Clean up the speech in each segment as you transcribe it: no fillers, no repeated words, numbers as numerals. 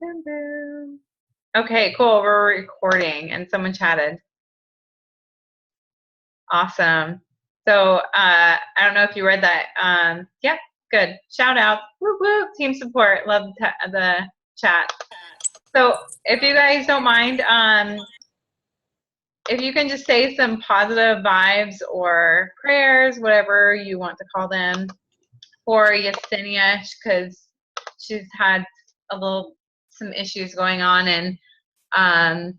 Boom, boom. Okay, cool. We're recording and someone chatted. Awesome. So I don't know if you read that. Yeah, good. Shout out. Woo woo. Team support. Love the chat. So if you guys don't mind, if you can just say some positive vibes or prayers, whatever you want to call them, for Yesenia, because she's had some issues going on, and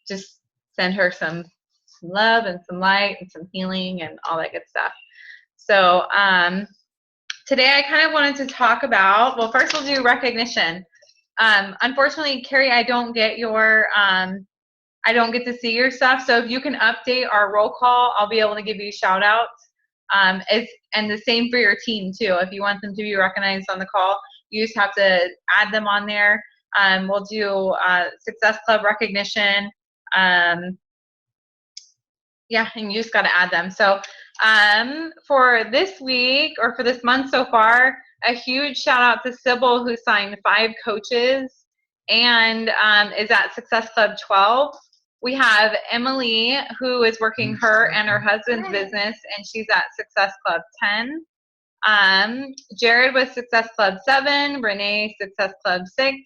just send her some love and some light and some healing and all that good stuff. So today I kind of wanted to talk about, well, first we'll do recognition. Unfortunately, Carrie, I don't get to see your stuff. So if you can update our roll call, I'll be able to give you shout outs. And the same for your team too. If you want them to be recognized on the call, you just have to add them on there. We'll do Success Club recognition. Yeah, and you just got to add them. So for this week, or for this month so far, a huge shout out to Sybil, who signed 5 coaches and is at Success Club 12. We have Emily, who is working her and her husband's business, and she's at Success Club 10. Jared with Success Club 7, Renee Success Club 6,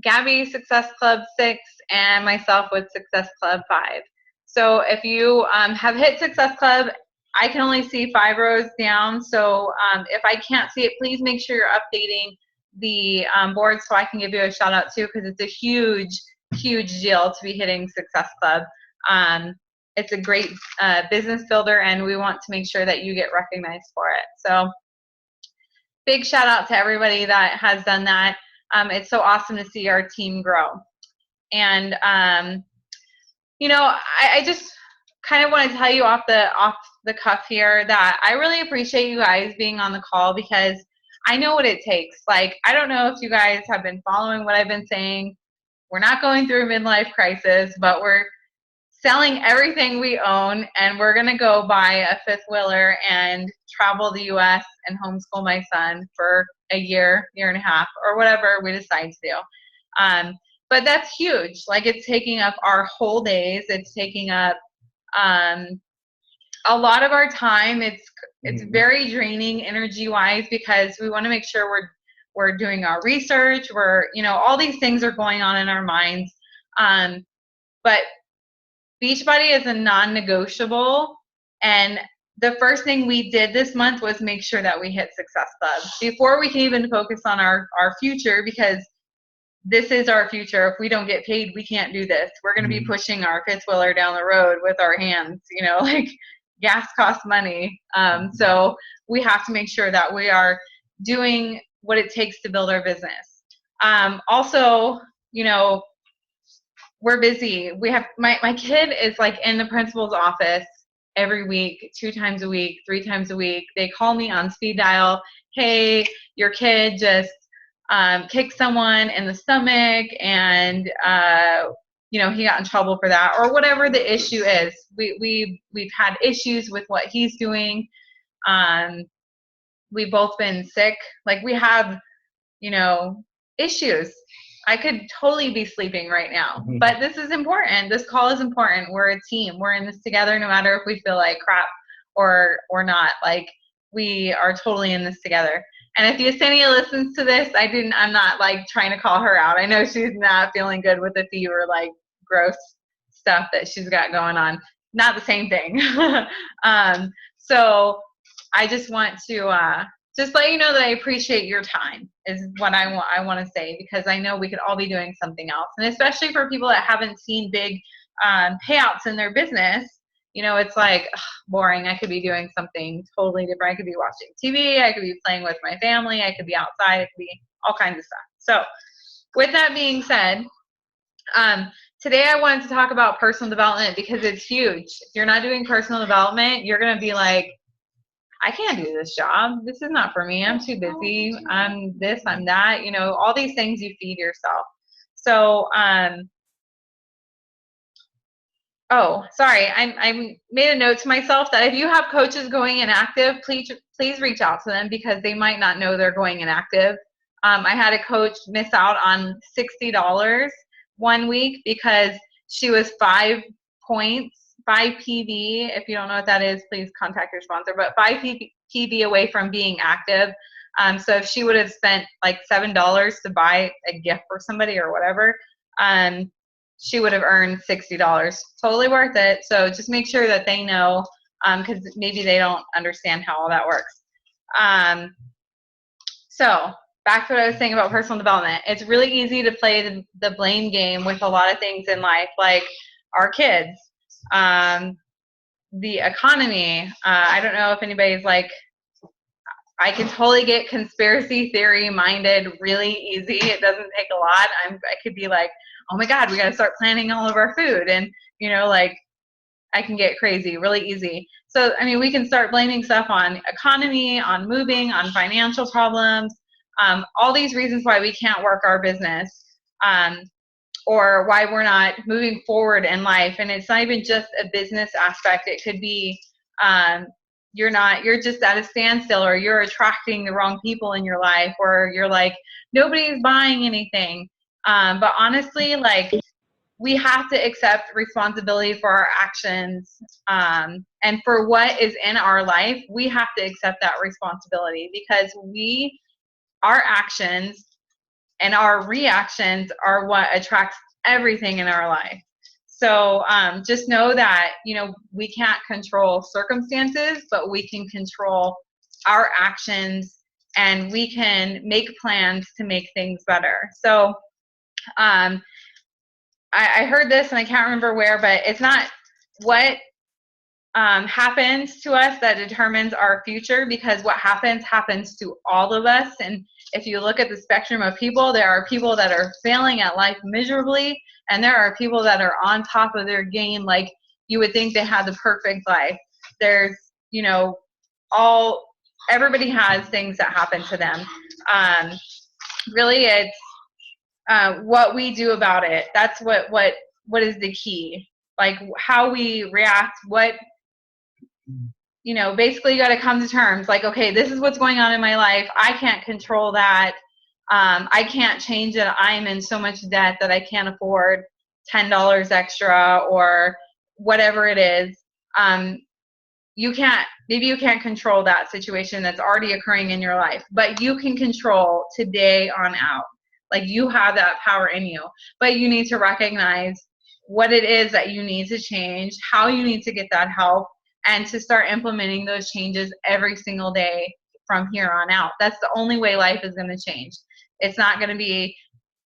Gabby Success Club 6, and myself with Success Club 5. So if you have hit Success Club, I can only see 5 rows down. So if I can't see it, please make sure you're updating the board so I can give you a shout out too, because it's a huge, huge deal to be hitting Success Club. It's a great business builder, and we want to make sure that you get recognized for it. So big shout out to everybody that has done that. It's so awesome to see our team grow. And you know, I just kind of want to tell you off the cuff here that I really appreciate you guys being on the call, because I know what it takes. Like, I don't know if you guys have been following what I've been saying. We're not going through a midlife crisis, but we're selling everything we own, and we're going to go buy a 5th wheeler and travel the U.S. and homeschool my son for a year and a half, or whatever we decide to do. But that's huge. Like, it's taking up our whole days. It's taking up a lot of our time. It's very draining energy-wise, because we want to make sure we're doing our research. All these things are going on in our minds. But Beachbody is a non-negotiable, and the first thing we did this month was make sure that we hit Success Club before we can even focus on our future, because this is our future. If we don't get paid, we can't do this. We're going to be pushing our 5th wheeler down the road with our hands, like gas costs money. So we have to make sure that we are doing what it takes to build our business. Also, we're busy. We have my kid is like in the principal's office every week, 2 times a week, 3 times a week. They call me on speed dial. Hey, your kid just kicked someone in the stomach, and he got in trouble for that, or whatever the issue is. We've had issues with what he's doing. We've both been sick. Like, we have issues. I could totally be sleeping right now, but this is important. This call is important. We're a team. We're in this together, no matter if we feel like crap or not. Like, we are totally in this together. And if Yesenia listens to this, I'm not like trying to call her out. I know she's not feeling good with the fever, like gross stuff that she's got going on. Not the same thing. So I just want to just let you know that I appreciate your time, is what I want to say, because I know we could all be doing something else. And especially for people that haven't seen big payouts in their business, it's like, ugh, boring. I could be doing something totally different. I could be watching TV. I could be playing with my family. I could be outside. It could be all kinds of stuff. So with that being said, today I wanted to talk about personal development, because it's huge. If you're not doing personal development, you're going to be like, I can't do this job. This is not for me. I'm too busy. I'm this, I'm that. All these things you feed yourself. So, oh, sorry. I made a note to myself that if you have coaches going inactive, please reach out to them, because they might not know they're going inactive. I had a coach miss out on $60 one week because she was 5 points, 5 PV. If you don't know what that is, please contact your sponsor. But 5 PV away from being active. So if she would have spent like $7 to buy a gift for somebody or whatever, she would have earned $60. Totally worth it. So just make sure that they know, because maybe they don't understand how all that works. So back to what I was saying about personal development. It's really easy to play the blame game with a lot of things in life, like our kids, the economy. I don't know if anybody's like, I can totally get conspiracy theory minded really easy. It doesn't take a lot. I could be like, oh my God, we got to start planning all of our food. And, you know, like I can get crazy really easy. So, I mean, we can start blaming stuff on economy, on moving, on financial problems, all these reasons why we can't work our business, or why we're not moving forward in life. And it's not even just a business aspect. It could be, you're just at a standstill, or you're attracting the wrong people in your life, or you're like, nobody's buying anything. But honestly, like, we have to accept responsibility for our actions, and for what is in our life. We have to accept that responsibility, because our actions and our reactions are what attracts everything in our life. So just know that, you know, we can't control circumstances, but we can control our actions, and we can make plans to make things better. So I heard this, and I can't remember where, but it's not what happens to us that determines our future, because what happens to all of us. And if you look at the spectrum of people, there are people that are failing at life miserably, and there are people that are on top of their game, like you would think they had the perfect life. There's, you know, everybody has things that happen to them. Really, it's what we do about it. That's what is the key. Like how we react, you know, basically you got to come to terms, like, okay, this is what's going on in my life. I can't control that. I can't change it. I'm in so much debt that I can't afford $10 extra or whatever it is. Maybe you can't control that situation that's already occurring in your life, but you can control today on out. Like, you have that power in you, but you need to recognize what it is that you need to change, how you need to get that help, and to start implementing those changes every single day from here on out. That's the only way life is going to change. It's not going to be,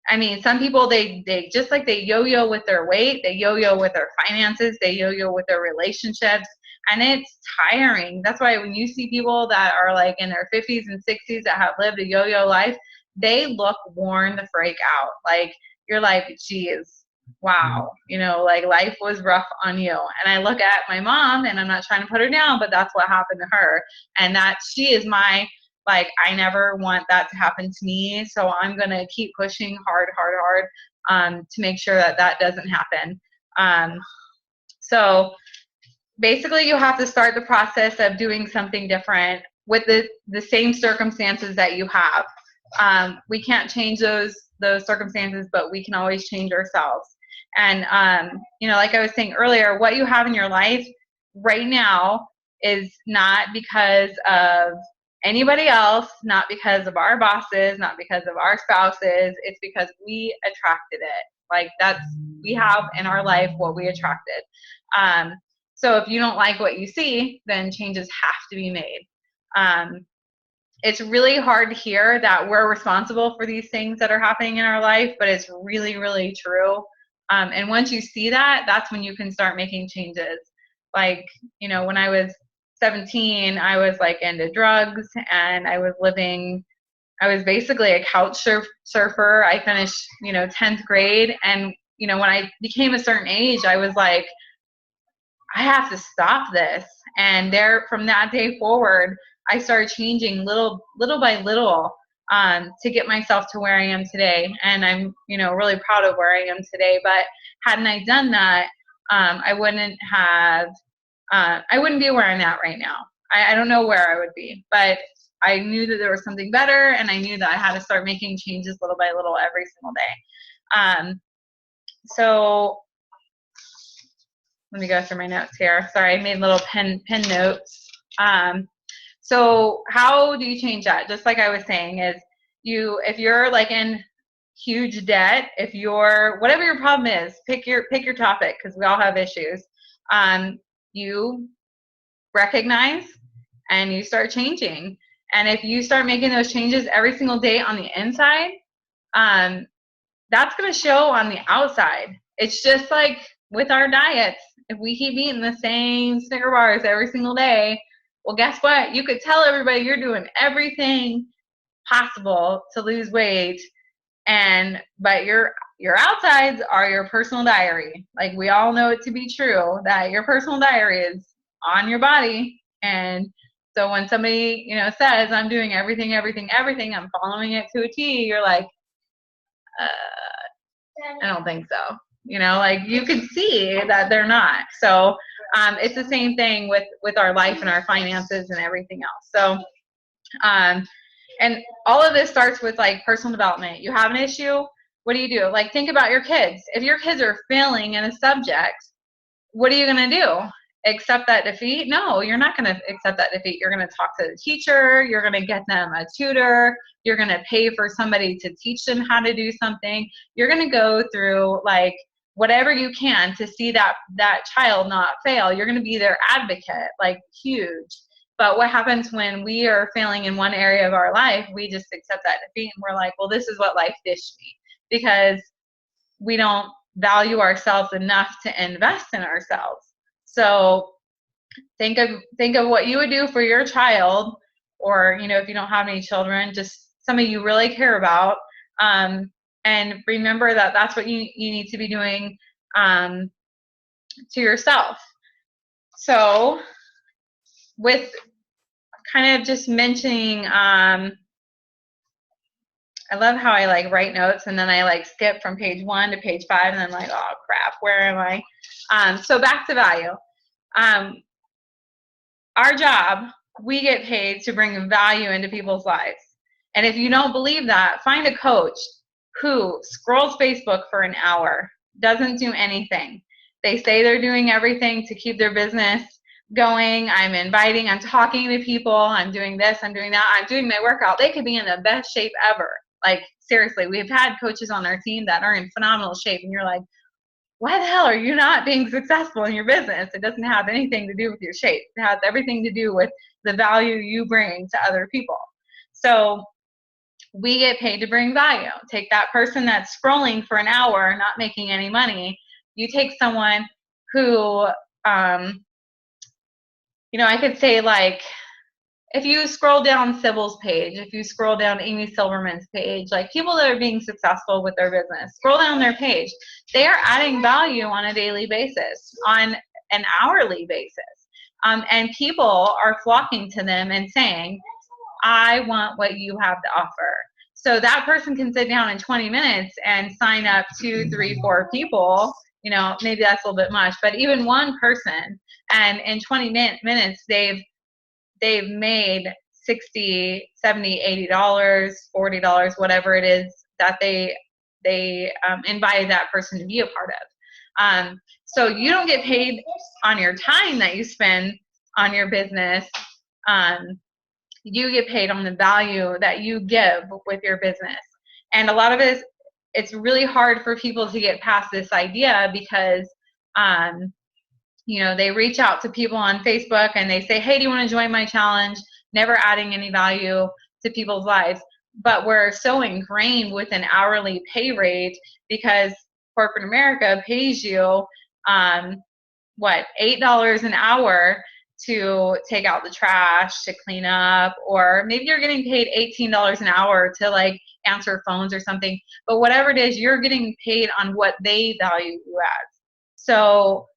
I mean, some people, they just like they yo-yo with their weight, they yo-yo with their finances, they yo-yo with their relationships, and it's tiring. That's why when you see people that are like in their 50s and 60s that have lived a yo-yo life, they look worn the freak out. Like, you're like, geez, wow, you know, like life was rough on you. And I look at my mom, and I'm not trying to put her down, but that's what happened to her. And that she is my, like, I never want that to happen to me. So I'm going to keep pushing hard, to make sure that that doesn't happen. So basically you have to start the process of doing something different with the same circumstances that you have. We can't change those circumstances, but we can always change ourselves. And, you know, like I was saying earlier, what you have in your life right now is not because of anybody else, not because of our bosses, not because of our spouses. It's because we attracted it. Like, we have in our life what we attracted. So if you don't like what you see, then changes have to be made. It's really hard to hear that we're responsible for these things that are happening in our life, but it's really, really true. And once you see that, that's when you can start making changes. Like, you know, when I was 17, I was like into drugs, and I was basically a couch surfer. I finished, you know, 10th grade. And, you know, when I became a certain age, I was like, I have to stop this. And from that day forward, I started changing little by little, to get myself to where I am today. And I'm, you know, really proud of where I am today. But hadn't I done that, I wouldn't be where I'm at right now. I don't know where I would be, but I knew that there was something better, and I knew that I had to start making changes little by little every single day. So let me go through my notes here. Sorry, I made little pen notes. So how do you change that? Just like I was saying, is if you're like in huge debt, if you're, whatever your problem is, pick your topic, because we all have issues. You recognize and you start changing. And if you start making those changes every single day on the inside, that's going to show on the outside. It's just like with our diets. If we keep eating the same Snicker bars every single day, well, guess what? You could tell everybody you're doing everything possible to lose weight, but your outsides are your personal diary. Like, we all know it to be true that your personal diary is on your body. And so when somebody, you know, says, I'm doing everything, I'm following it to a T, you're like, I don't think so. You know, like, you can see that they're not. So it's the same thing with our life and our finances and everything else. So and all of this starts with like personal development. You have an issue, what do you do? Like, think about your kids. If your kids are failing in a subject, what are you going to do? Accept that defeat? No, you're not going to accept that defeat. You're going to talk to the teacher. You're going to get them a tutor. You're going to pay for somebody to teach them how to do something. You're going to go through like whatever you can to see that child not fail. You're going to be their advocate, like, huge. But what happens when we are failing in one area of our life? We just accept that defeat, and we're like, well, this is what life dished me, because we don't value ourselves enough to invest in ourselves. So think of what you would do for your child, or, you know, if you don't have any children, just somebody you really care about, and remember that that's what you need to be doing to yourself. So with kind of just mentioning, I love how I like write notes and then I like skip from page 1 to page 5 and then like, oh crap, where am I? So back to value. Our job, we get paid to bring value into people's lives. And if you don't believe that, find a coach who scrolls Facebook for an hour, doesn't do anything. They say they're doing everything to keep their business going. I'm talking to people, I'm doing this, I'm doing that, I'm doing my workout. They could be in the best shape ever. Like, seriously, we've had coaches on our team that are in phenomenal shape, and you're like, why the hell are you not being successful in your business? It doesn't have anything to do with your shape. It has everything to do with the value you bring to other people. So we get paid to bring value. Take that person that's scrolling for an hour, not making any money. You take someone who, you know, I could say, like, if you scroll down Sybil's page, if you scroll down Amy Silverman's page, like, people that are being successful with their business, scroll down their page. They are adding value on a daily basis, on an hourly basis. And people are flocking to them and saying, I want what you have to offer. So that person can sit down in 20 minutes and sign up 2, 3, 4 people. You know, maybe that's a little bit much, but even one person, and in 20 minutes, they've made $60, $70, $80, $40, whatever it is that they invited that person to be a part of. So you don't get paid on your time that you spend on your business. You get paid on the value that you give with your business. And a lot of it's really hard for people to get past this idea, because you know, they reach out to people on Facebook and they say, hey, do you want to join my challenge? Never adding any value to people's lives. But we're so ingrained with an hourly pay rate, because corporate America pays you, $8 an hour to take out the trash, to clean up, or maybe you're getting paid $18 an hour to like answer phones or something. But whatever it is, you're getting paid on what they value you as. So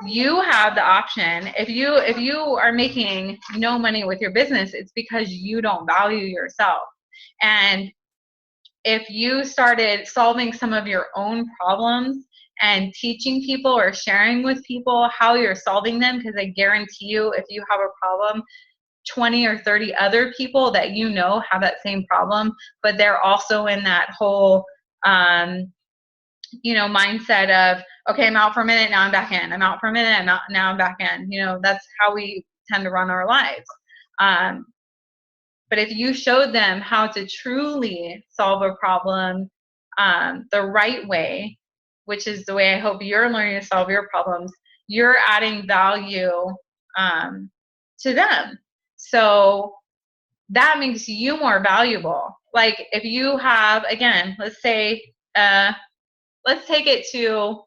you have the option. If you are making no money with your business, it's because you don't value yourself. And if you started solving some of your own problems and teaching people or sharing with people how you're solving them, because I guarantee you, if you have a problem, 20 or 30 other people that you know have that same problem, but they're also in that whole, mindset of, okay, I'm out for a minute, now I'm back in. I'm out for a minute, now I'm back in. That's how we tend to run our lives. But if you showed them how to truly solve a problem the right way, which is the way I hope you're learning to solve your problems, you're adding value to them. So that makes you more valuable. Like if you have, again, let's say, let's take it to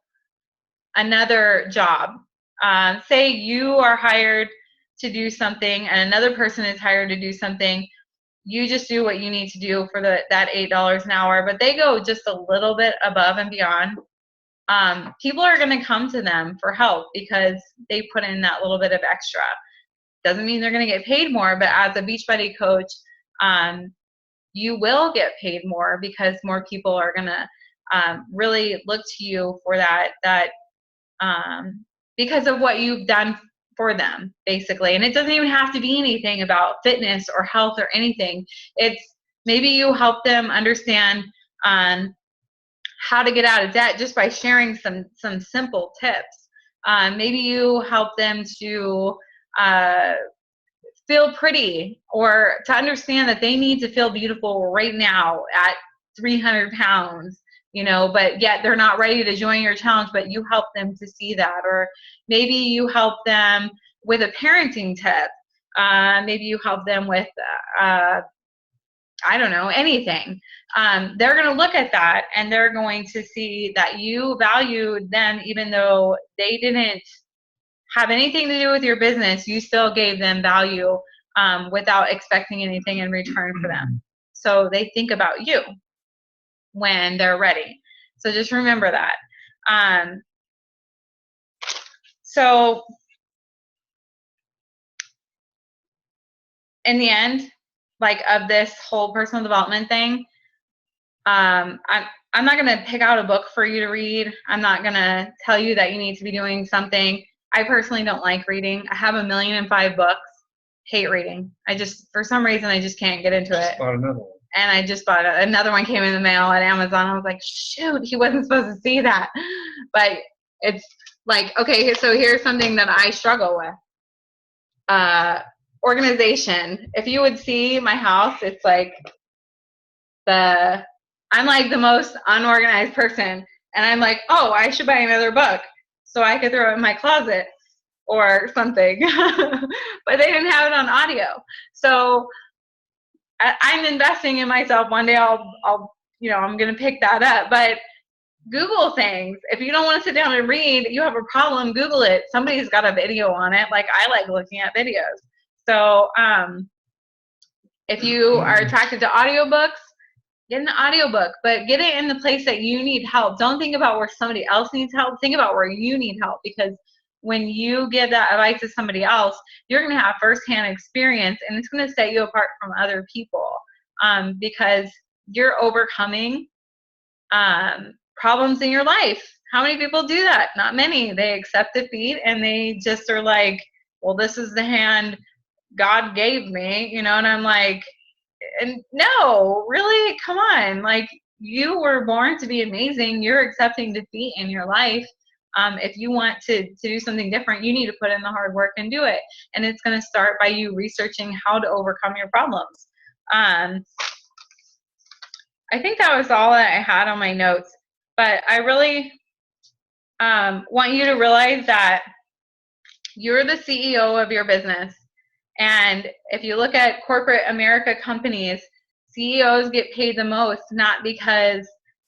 another job. Say you are hired to do something and another person is hired to do something. You just do what you need to do for that $8 an hour, but they go just a little bit above and beyond. People are going to come to them for help because they put in that little bit of extra. Doesn't mean they're going to get paid more, but as a Beachbody coach, you will get paid more because more people are going to really look to you for that because of what you've done for them, basically. And it doesn't even have to be anything about fitness or health or anything. It's maybe you help them understand how to get out of debt just by sharing some simple tips. Maybe you help them to feel pretty, or to understand that they need to feel beautiful right now at 300 pounds, but yet they're not ready to join your challenge, but you help them to see that. Or maybe you help them with a parenting tip. Maybe you help them with, I don't know, anything. They're going to look at that and they're going to see that you valued them, even though they didn't have anything to do with your business. You still gave them value without expecting anything in return for them. So they think about you when they're ready. So just remember that. So in the end, like of this whole personal development thing, I'm not going to pick out a book for you to read. I'm not going to tell you that you need to be doing something. I personally don't like reading. I have 1,000,005 books. Hate reading. For some reason, I just can't get into it. Bought another one. And I just bought another one, came in the mail at Amazon. I was like, shoot, he wasn't supposed to see that. But it's like, okay, so here's something that I struggle with. Organization. If you would see my house, it's like I'm like the most unorganized person. And I'm like, oh, I should buy another book so I could throw it in my closet or something. But they didn't have it on audio. So I'm investing in myself. One day I'll I'm going to pick that up. But Google things. If you don't want to sit down and read, you have a problem, Google it. Somebody's got a video on it. Like I like looking at videos. So if you are attracted to audiobooks, get an audiobook, but get it in the place that you need help. Don't think about where somebody else needs help. Think about where you need help, because when you give that advice to somebody else, you're going to have firsthand experience, and it's going to set you apart from other people because you're overcoming problems in your life. How many people do that? Not many. They accept defeat and they just are like, well, this is the hand God gave me, and I'm like, and no, really, come on. Like, you were born to be amazing. You're accepting defeat in your life. If you want to do something different, you need to put in the hard work and do it. And it's going to start by you researching how to overcome your problems. I think that was all that I had on my notes. But I really want you to realize that you're the CEO of your business. And if you look at corporate America companies, CEOs get paid the most, not because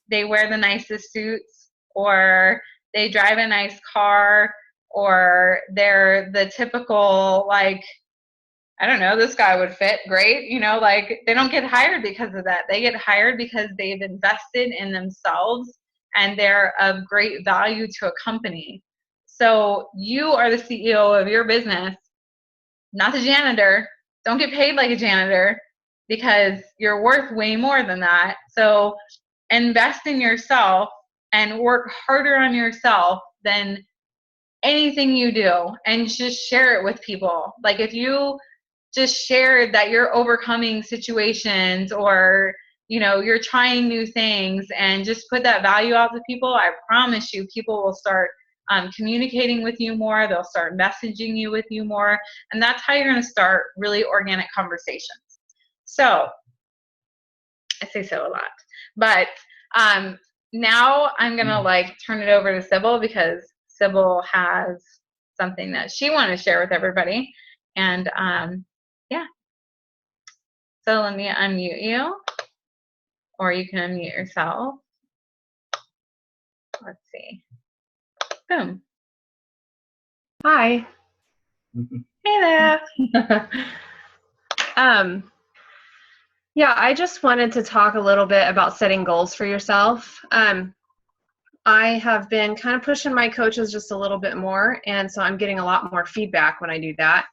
they wear the nicest suits or they drive a nice car or they're the typical, like, I don't know, this guy would fit great, like they don't get hired because of that. They get hired because they've invested in themselves and they're of great value to a company. So you are the CEO of your business, not the janitor. Don't get paid like a janitor because you're worth way more than that. So invest in yourself and work harder on yourself than anything you do, and just share it with people. Like if you just shared that you're overcoming situations, or you're trying new things, and just put that value out to people, I promise you people will start communicating with you more. They'll start messaging you with you more, and that's how you're going to start really organic conversations. So I say so a lot, but now I'm going to turn it over to Sybil, because Sybil has something that she wanted to share with everybody. And yeah, so let me unmute you, or you can unmute yourself. Let's see. Boom. Hi. Hey there. Yeah, I just wanted to talk a little bit about setting goals for yourself. I have been kind of pushing my coaches just a little bit more, and so I'm getting a lot more feedback when I do that.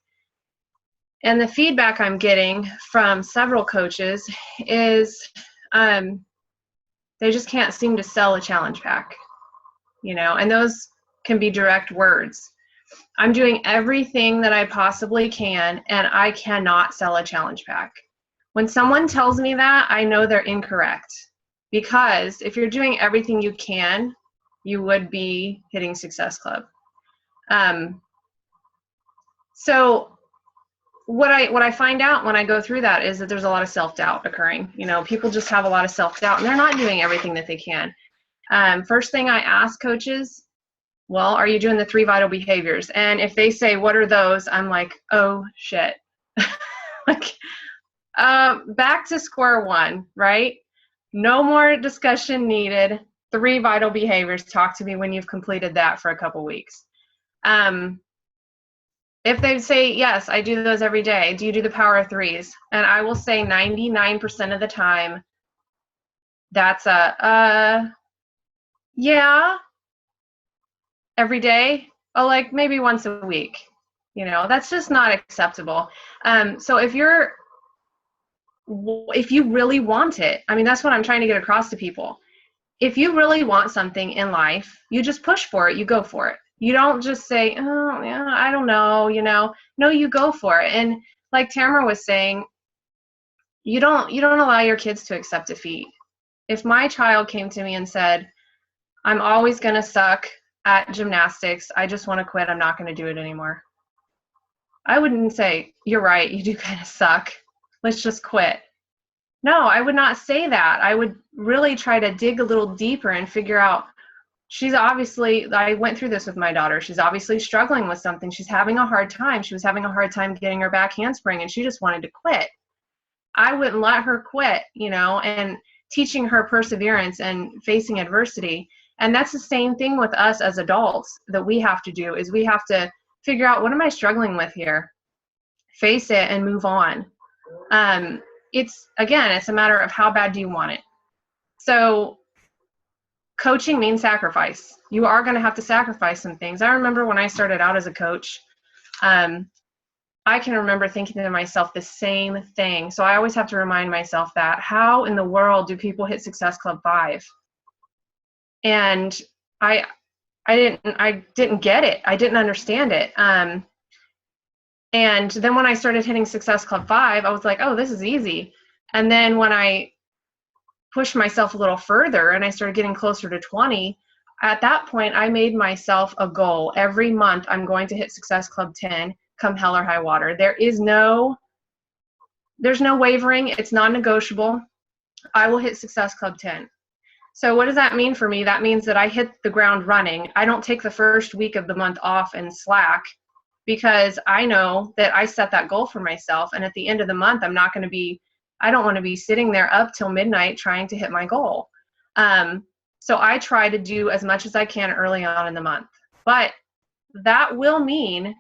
And the feedback I'm getting from several coaches is they just can't seem to sell a challenge pack, and those can be direct words. I'm doing everything that I possibly can, and I cannot sell a challenge pack. When someone tells me that, I know they're incorrect, because if you're doing everything you can, you would be hitting Success Club. So what I find out when I go through that is that there's a lot of self-doubt occurring. People just have a lot of self-doubt, and they're not doing everything that they can. First thing I ask coaches, well, are you doing the 3 vital behaviors? And if they say, what are those? I'm like, oh shit. Back to square one, right? No more discussion needed. 3 vital behaviors. Talk to me when you've completed that for a couple weeks. If they say, yes, I do those every day, do you do the power of 3s? And I will say 99% of the time, that's yeah, every day. Oh, like maybe once a week. That's just not acceptable. So if you really want it, that's what I'm trying to get across to people. If you really want something in life, you just push for it, you go for it. You don't just say, oh, yeah, I don't know, No, you go for it. And like Tamara was saying, you don't allow your kids to accept defeat. If my child came to me and said, I'm always going to suck at gymnastics, I just want to quit, I'm not going to do it anymore, I wouldn't say, you're right, you do kind of suck, let's just quit. No, I would not say that. I would really try to dig a little deeper and figure out, I went through this with my daughter. She's obviously struggling with something. She's having a hard time. She was having a hard time getting her back handspring, and she just wanted to quit. I wouldn't let her quit, and teaching her perseverance and facing adversity. And that's the same thing with us as adults that we have to do, is we have to figure out, what am I struggling with here? Face it and move on. It's a matter of how bad do you want it. So coaching means sacrifice. You are going to have to sacrifice some things. I remember when I started out as a coach, I can remember thinking to myself the same thing. So I always have to remind myself that, how in the world do people hit Success Club 5? And I didn't get it. I didn't understand it. And then when I started hitting Success Club 5, I was like, oh, this is easy. And then when I pushed myself a little further and I started getting closer to 20, at that point, I made myself a goal. Every month, I'm going to hit Success Club 10, come hell or high water. There's no wavering. It's non-negotiable. I will hit Success Club 10. So what does that mean for me? That means that I hit the ground running. I don't take the first week of the month off and slack, because I know that I set that goal for myself. And at the end of the month, I don't want to be sitting there up till midnight trying to hit my goal. So I try to do as much as I can early on in the month. But that will mean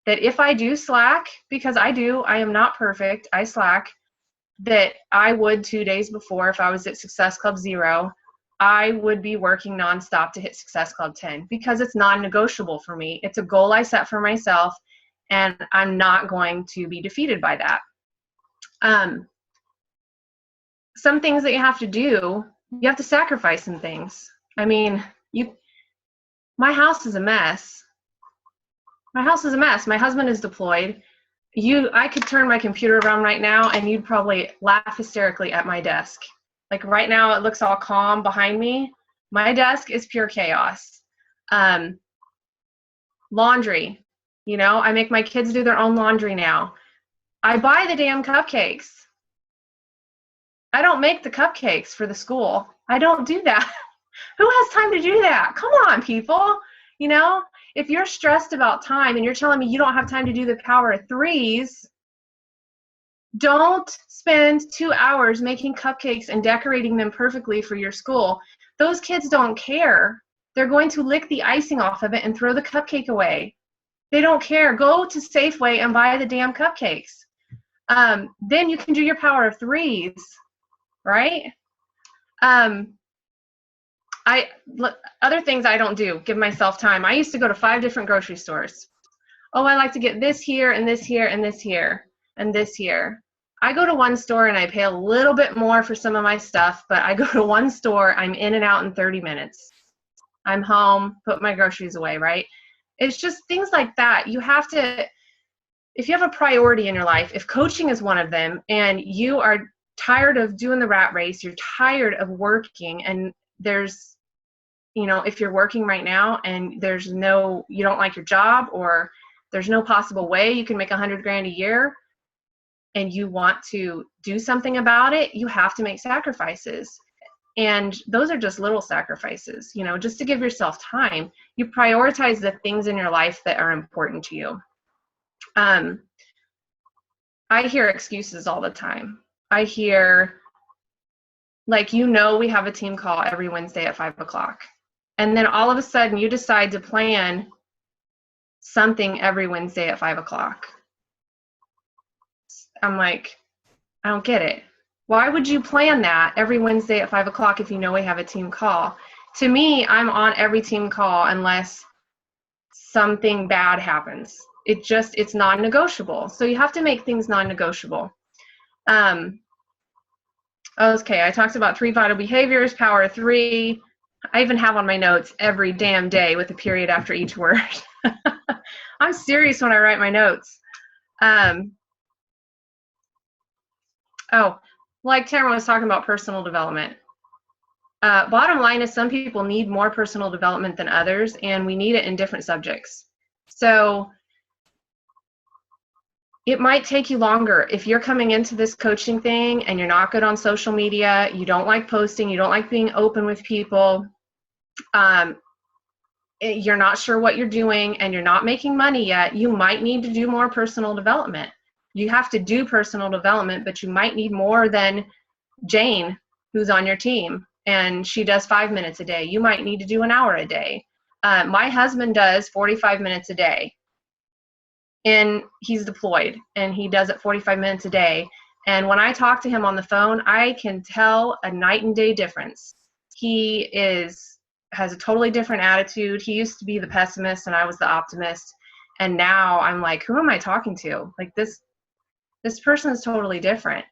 that if I do slack, because I am not perfect, I slack, that I would 2 days before, if I was at Success Club 0, I would be working nonstop to hit Success Club 10, because it's non-negotiable for me. It's a goal I set for myself, and I'm not going to be defeated by that. Some things that you have to do, you have to sacrifice some things. My house is a mess. My husband is deployed. I could turn my computer around right now and you'd probably laugh hysterically at my desk. Like right now it looks all calm behind me. My desk is pure chaos. Laundry, I make my kids do their own laundry now. I buy the damn cupcakes. I don't make the cupcakes for the school. I don't do that. Who has time to do that? Come on, people. If you're stressed about time and you're telling me you don't have time to do the power of threes, don't spend 2 hours making cupcakes and decorating them perfectly for your school. Those kids don't care. They're going to lick the icing off of it and throw the cupcake away. They don't care. Go to Safeway and buy the damn cupcakes. Then you can do your power of threes, right? Other things I don't do, give myself time. I used to go to 5 different grocery stores. Oh, I like to get this here and this here and this here and this here. I go to one store and I pay a little bit more for some of my stuff, but I go to one store, I'm in and out in 30 minutes. I'm home, put my groceries away, right? It's just things like that. You have to, if you have a priority in your life, if coaching is one of them and you are tired of doing the rat race, you're tired of working, and there's, if you're working right now and you don't like your job, or there's no possible way you can make $100,000 a year and you want to do something about it, you have to make sacrifices. And those are just little sacrifices, just to give yourself time. You prioritize the things in your life that are important to you. I hear excuses all the time. I hear, we have a team call every Wednesday at 5:00. And then all of a sudden you decide to plan something every Wednesday at 5:00. I'm like, I don't get it. Why would you plan that every Wednesday at 5:00 if you know we have a team call? To me, I'm on every team call unless something bad happens. It's non-negotiable. So you have to make things non-negotiable. Okay, I talked about 3 vital behaviors, power of 3. I even have on my notes every damn day with a period after each word. I'm serious when I write my notes. Like Tamara was talking about personal development. Bottom line is some people need more personal development than others, and we need it in different subjects. So it might take you longer. If you're coming into this coaching thing and you're not good on social media, you don't like posting, you don't like being open with people, you're not sure what you're doing, and you're not making money yet, you might need to do more personal development. You have to do personal development, but you might need more than Jane, who's on your team, and she does 5 minutes a day. You might need to do an hour a day. My husband does 45 minutes a day. And he's deployed, and he does it 45 minutes a day. And when I talk to him on the phone, I can tell a night and day difference. He has a totally different attitude. He used to be the pessimist and I was the optimist. And now I'm like, who am I talking to? Like this person is totally different.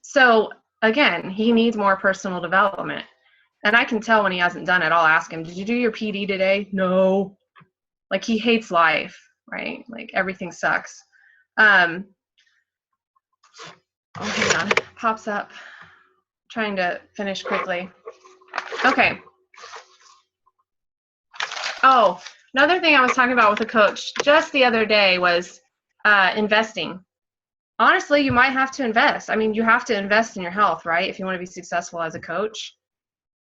So again, he needs more personal development. And I can tell when he hasn't done it. I'll ask him, did you do your PD today? No. Like he hates life, right? Like everything sucks. Oh, hang on, pops up. Trying to finish quickly. Okay. Oh, another thing I was talking about with a coach just the other day was investing. Honestly, you might have to invest. I mean, you have to invest in your health, right? If you want to be successful as a coach,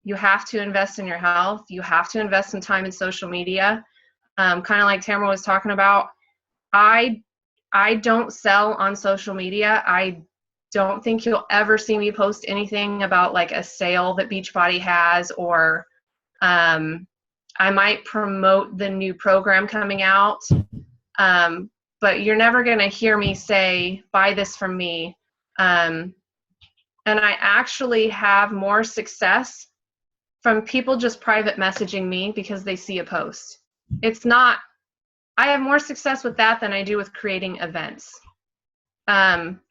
you have to invest in your health. You have to invest some time in social media. Kind of like Tamara was talking about, I don't sell on social media. I don't think you'll ever see me post anything about like a sale that Beachbody has, or I might promote the new program coming out, but you're never going to hear me say, buy this from me. And I actually have more success from people just private messaging me because they see a post. I have more success with that than I do with creating events.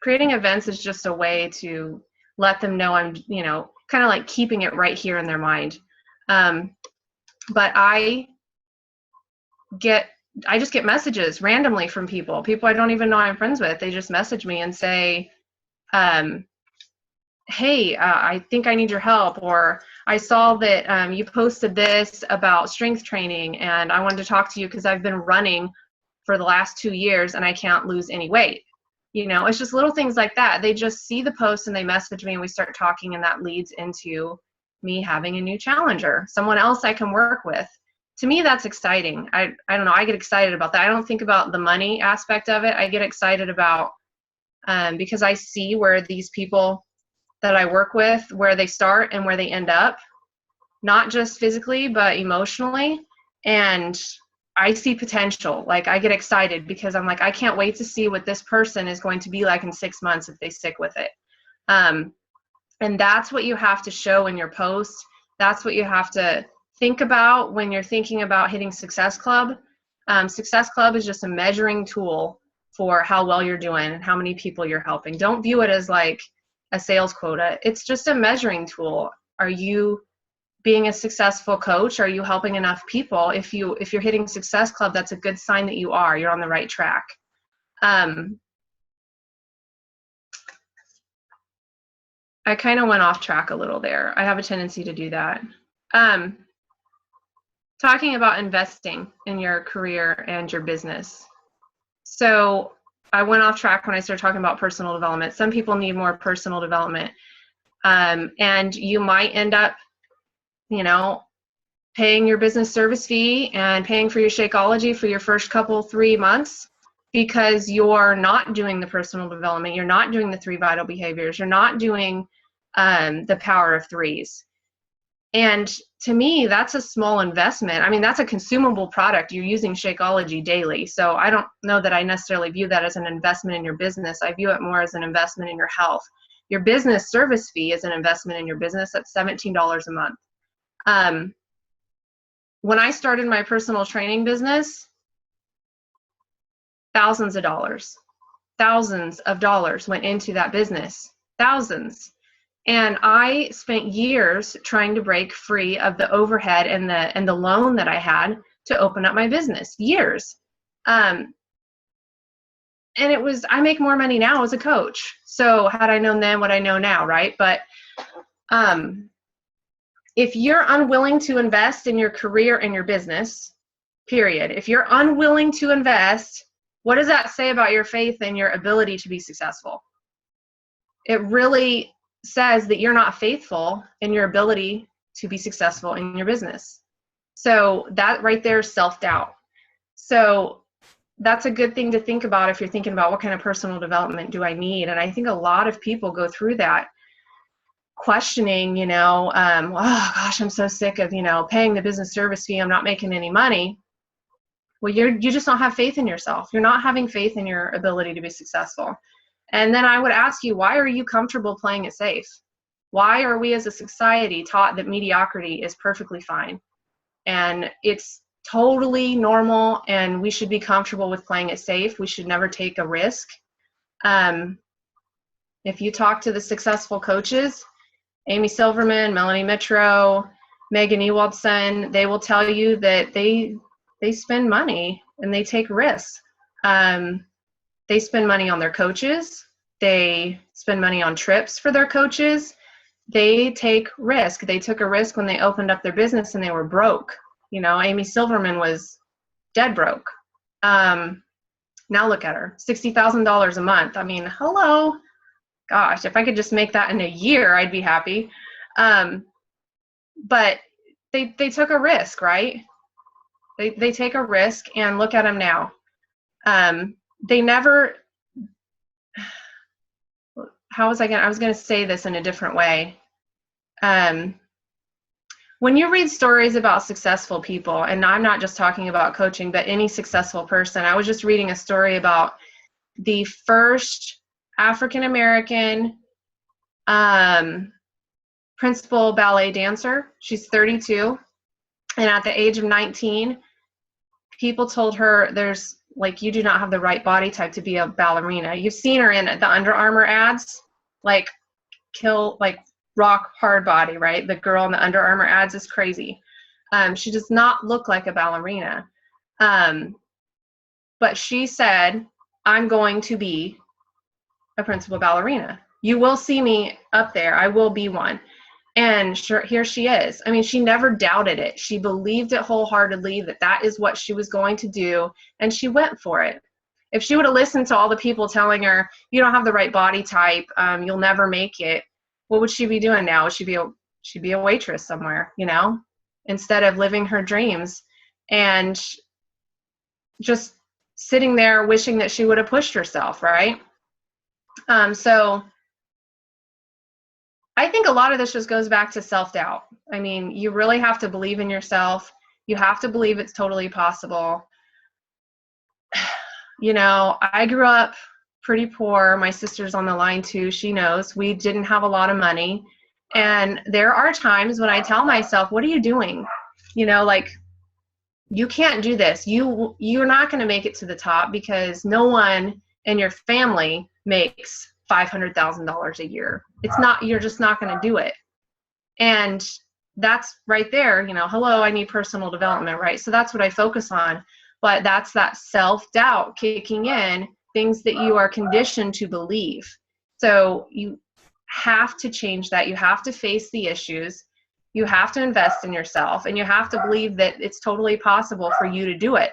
Creating events is just a way to let them know I'm, kind of like keeping it right here in their mind. But I get I just get messages randomly from people I don't even know I'm friends with. They just message me and say, hey, I think I need your help, or I saw that you posted this about strength training and I wanted to talk to you because I've been running for the last 2 years and I can't lose any weight. You know, it's just little things like that. They just see the post and they message me and we start talking, and that leads into me having a new challenger, someone else I can work with. To me, that's exciting. I don't know, I get excited about that. I don't think about the money aspect of it. I get excited about because I see where these people that I work with, where they start and where they end up, not just physically, but emotionally. And I see potential. Like, I get excited because I'm like, I can't wait to see what this person is going to be like in 6 months if they stick with it. And that's what you have to show in your post. That's what you have to think about when you're thinking about hitting Success Club. Success Club is just a measuring tool for how well you're doing and how many people you're helping. Don't view it as like a sales quota. It's just a measuring tool. Are you being a successful coach? Are you helping enough people? If you're hitting Success Club, that's a good sign that you are. You're on the right track. I kind of went off track a little there. I have a tendency to do that. Talking about investing in your career and your business. So I went off track when I started talking about personal development. Some people need more personal development. And you might end up, you know, paying your business service fee and paying for your Shakeology for your first 3 months because you're not doing the personal development. You're not doing the 3 vital behaviors. You're not doing the power of 3s. And to me, that's a small investment. I mean, that's a consumable product. You're using Shakeology daily. So I don't know that I necessarily view that as an investment in your business. I view it more as an investment in your health. Your business service fee is an investment in your business. That's $17 a month. When I started my personal training business, thousands of dollars went into that business. Thousands. And I spent years trying to break free of the overhead and the loan that I had to open up my business. Years. And I make more money now as a coach. So had I known then what I know now, right? But if you're unwilling to invest in your career and your business, period, if you're unwilling to invest, what does that say about your faith and your ability to be successful? It really says that you're not faithful in your ability to be successful in your business. So that right there is self-doubt. So that's a good thing to think about if you're thinking about what kind of personal development do I need. And I think a lot of people go through that questioning, oh gosh, I'm so sick of, paying the business service fee. I'm not making any money. Well, you just don't have faith in yourself. You're not having faith in your ability to be successful. And then I would ask you, why are you comfortable playing it safe? Why are we as a society taught that mediocrity is perfectly fine? And it's totally normal, and we should be comfortable with playing it safe. We should never take a risk. If you talk to the successful coaches, Amy Silverman, Melanie Mitro, Megan Ewaldson, they will tell you that they spend money and they take risks. They spend money on their coaches. They spend money on trips for their coaches. They take risk. They took a risk when they opened up their business and they were broke. Amy Silverman was dead broke. Now look at her, $60,000 a month. I mean, hello. Gosh, if I could just make that in a year, I'd be happy. But they took a risk, right? They take a risk, and look at them now. They never, I was going to say this in a different way. When you read stories about successful people, and I'm not just talking about coaching, but any successful person, I was just reading a story about the first African-American principal ballet dancer. She's 32. And at the age of 19, people told her you do not have the right body type to be a ballerina. You've seen her in the Under Armour ads, rock hard body, right? The girl in the Under Armour ads is crazy. She does not look like a ballerina. but she said, I'm going to be a principal ballerina. You will see me up there. I will be one. And sure, here she is. I mean, she never doubted it. She believed it wholeheartedly that that is what she was going to do, and she went for it. If she would have listened to all the people telling her, you don't have the right body type, you'll never make it, what would she be doing now? She'd be a waitress somewhere, you know, instead of living her dreams and just sitting there wishing that she would have pushed herself, right? So I think a lot of this just goes back to self-doubt. I mean, you really have to believe in yourself. You have to believe it's totally possible. You know, I grew up pretty poor. My sister's on the line too. She knows we didn't have a lot of money. And there are times when I tell myself, what are you doing? You know, like, you can't do this. You're not going to make it to the top because no one in your family makes $500,000 a year. It's not, you're just not going to do it. And that's right there, you know, hello, I need personal development, right? So that's what I focus on. But that's that self-doubt kicking in, things that you are conditioned to believe. So you have to change that. You have to face the issues. You have to invest in yourself, and you have to believe that it's totally possible for you to do it.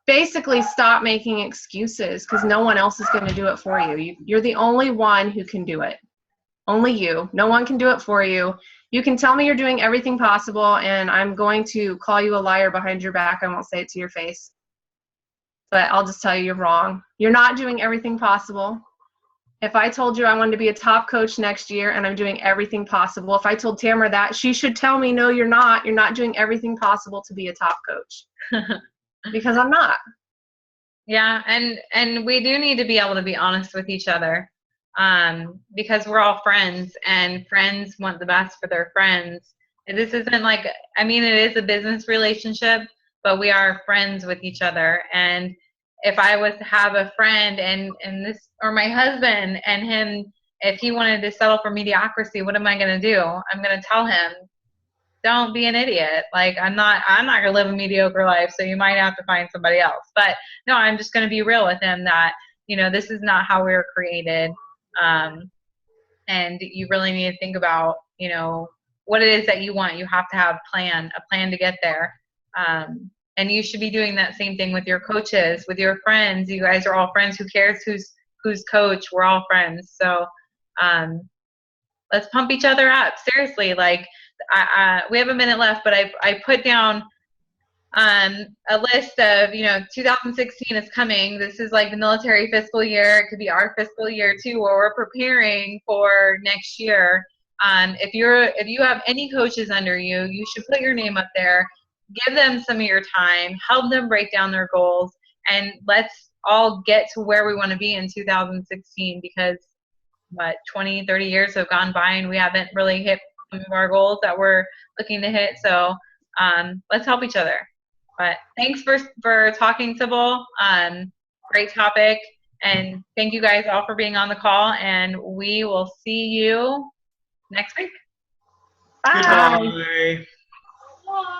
Basically, stop making excuses because no one else is going to do it for you. You're the only one who can do it. Only you. No one can do it for you. You can tell me you're doing everything possible, and I'm going to call you a liar behind your back. I won't say it to your face. But I'll just tell you you're wrong. You're not doing everything possible. If I told you I wanted to be a top coach next year and I'm doing everything possible, if I told Tamara that, she should tell me, no, you're not. You're not doing everything possible to be a top coach. Because I'm not. Yeah, and we do need to be able to be honest with each other, because we're all friends, and friends want the best for their friends. And this isn't like, I mean, it is a business relationship, but we are friends with each other. And if I was to have a friend and this, or my husband and him, if he wanted to settle for mediocrity, what am I going to do? I'm going to tell him, don't be an idiot. Like, I'm not going to live a mediocre life, so you might have to find somebody else. But no, I'm just going to be real with him that, you know, this is not how we were created. And you really need to think about, you know, what it is that you want. You have to have a plan to get there. And you should be doing that same thing with your coaches, with your friends. You guys are all friends. Who cares who's coach? We're all friends. So let's pump each other up. Seriously, like, we have a minute left, but I put down a list of, you know, 2016 is coming. This is like the military fiscal year. It could be our fiscal year too, where we're preparing for next year. If you have any coaches under you, you should put your name up there. Give them some of your time. Help them break down their goals, and let's all get to where we want to be in 2016. Because 20, 30 years have gone by, and we haven't really hit some of our goals that we're looking to hit. So let's help each other. But thanks for talking, Sybil. Great topic. And thank you guys all for being on the call. And we will see you next week. Bye. Goodbye. Bye.